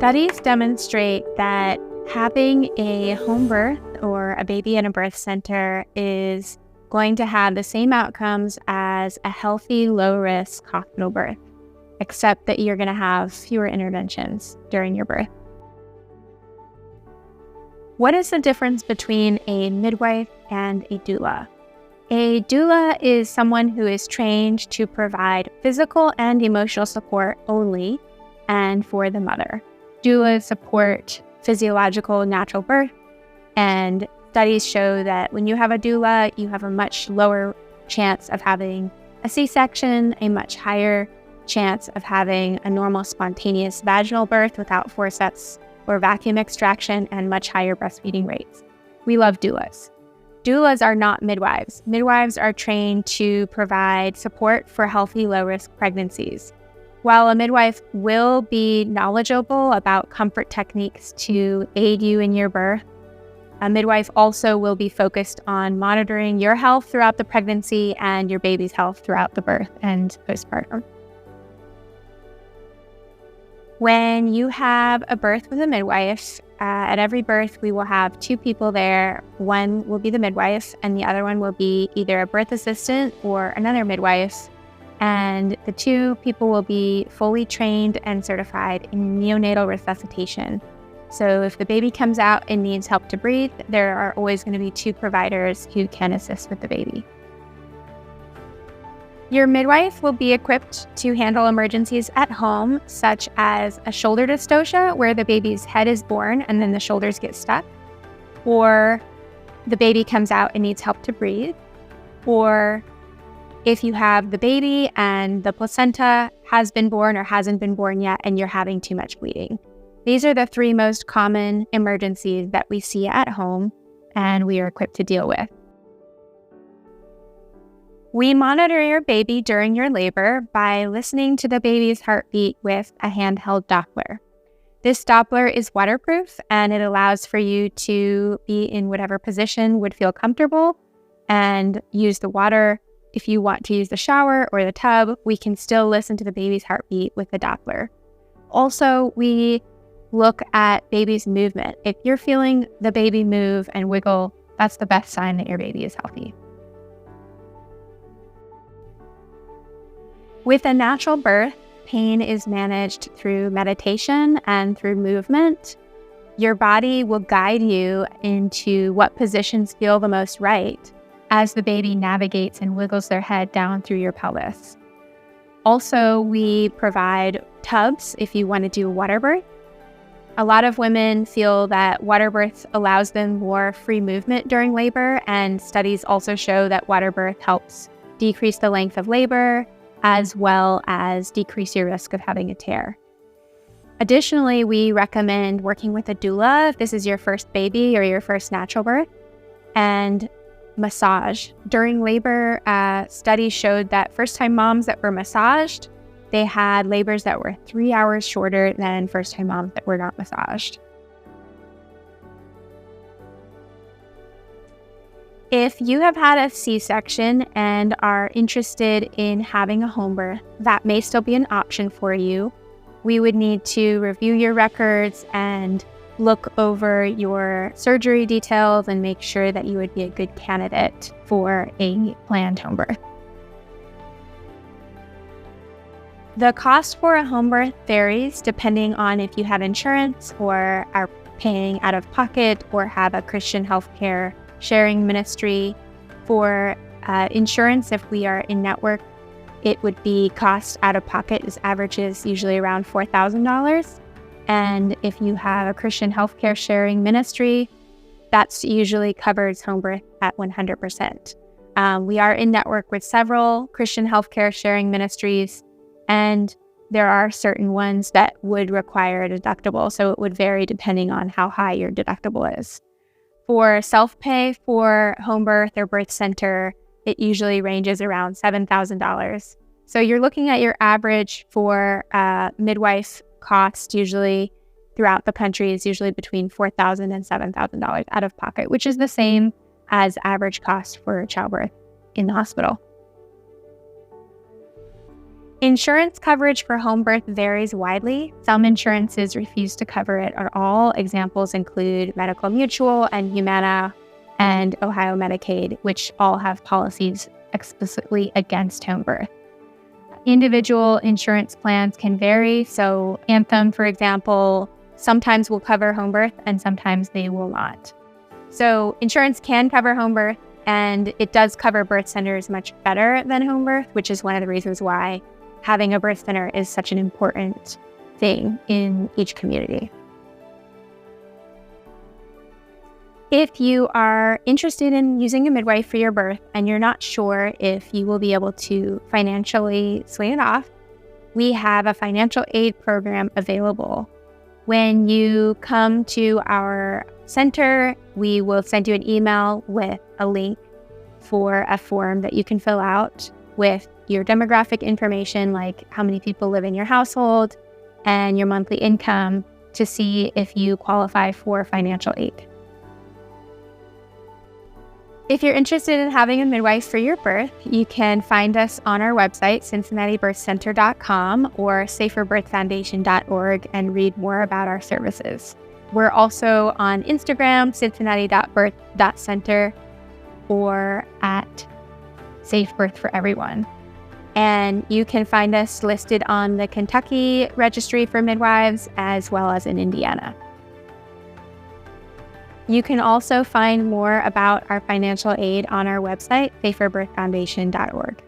Studies demonstrate that having a home birth or a baby in a birth center is going to have the same outcomes as a healthy, low-risk hospital birth, except that you're going to have fewer interventions during your birth. What is the difference between a midwife and a doula? A doula is someone who is trained to provide physical and emotional support only and for the mother. Doulas support physiological natural birth, and studies show that when you have a doula, you have a much lower chance of having a C-section, a much higher chance of having a normal spontaneous vaginal birth without forceps or vacuum extraction, and much higher breastfeeding rates. We love doulas. Doulas are not midwives. Midwives are trained to provide support for healthy, low-risk pregnancies. While a midwife will be knowledgeable about comfort techniques to aid you in your birth, a midwife also will be focused on monitoring your health throughout the pregnancy and your baby's health throughout the birth and postpartum. When you have a birth with a midwife, at every birth we will have two people there. One will be the midwife and the other one will be either a birth assistant or another midwife. And the two people will be fully trained and certified in neonatal resuscitation. So if the baby comes out and needs help to breathe, there are always going to be two providers who can assist with the baby. Your midwife will be equipped to handle emergencies at home, such as a shoulder dystocia, where the baby's head is born and then the shoulders get stuck, or the baby comes out and needs help to breathe, or if you have the baby and the placenta has been born or hasn't been born yet and you're having too much bleeding. These are the three most common emergencies that we see at home and we are equipped to deal with. We monitor your baby during your labor by listening to the baby's heartbeat with a handheld Doppler. This Doppler is waterproof and it allows for you to be in whatever position would feel comfortable and use the water. If you want to use the shower or the tub, we can still listen to the baby's heartbeat with the Doppler. Also, we look at baby's movement. If you're feeling the baby move and wiggle, that's the best sign that your baby is healthy. With a natural birth, pain is managed through meditation and through movement. Your body will guide you into what positions feel the most right as the baby navigates and wiggles their head down through your pelvis. Also, we provide tubs if you want to do a water birth. A lot of women feel that water birth allows them more free movement during labor, and studies also show that water birth helps decrease the length of labor as well as decrease your risk of having a tear. Additionally, we recommend working with a doula if this is your first baby or your first natural birth, and massage. During labor, studies showed that first-time moms that were massaged, they had labors that were 3 hours shorter than first-time moms that were not massaged. If you have had a C-section and are interested in having a home birth, that may still be an option for you. We would need to review your records and look over your surgery details and make sure that you would be a good candidate for a planned home birth. The cost for a home birth varies depending on if you have insurance or are paying out of pocket or have a Christian healthcare sharing ministry. For insurance, if we are in network, it would be cost out of pocket is averages usually around $4,000. And if you have a Christian healthcare sharing ministry, that's usually covers home birth at 100%. We are in network with several Christian healthcare sharing ministries, and there are certain ones that would require a deductible, so it would vary depending on how high your deductible is. For self-pay for home birth or birth center, it usually ranges around $7,000. So you're looking at your average for midwife cost usually throughout the country is usually between $4,000 and $7,000 out of pocket, which is the same as average cost for childbirth in the hospital. Insurance coverage for home birth varies widely. Some insurances refuse to cover it at all. Examples include Medical Mutual and Humana and Ohio Medicaid, which all have policies explicitly against home birth. Individual insurance plans can vary. So Anthem, for example, sometimes will cover home birth and sometimes they will not. So insurance can cover home birth, and it does cover birth centers much better than home birth, which is one of the reasons why having a birth center is such an important thing in each community. If you are interested in using a midwife for your birth and you're not sure if you will be able to financially swing it off, we have a financial aid program available. When you come to our center, we will send you an email with a link for a form that you can fill out with your demographic information, like how many people live in your household and your monthly income, to see if you qualify for financial aid. If you're interested in having a midwife for your birth, you can find us on our website, cincinnatibirthcenter.com or saferbirthfoundation.org, and read more about our services. We're also on Instagram, cincinnati.birth.center, or at Safe Birth for Everyone. And you can find us listed on the Kentucky Registry for Midwives as well as in Indiana. You can also find more about our financial aid on our website, saferbirthfoundation.org.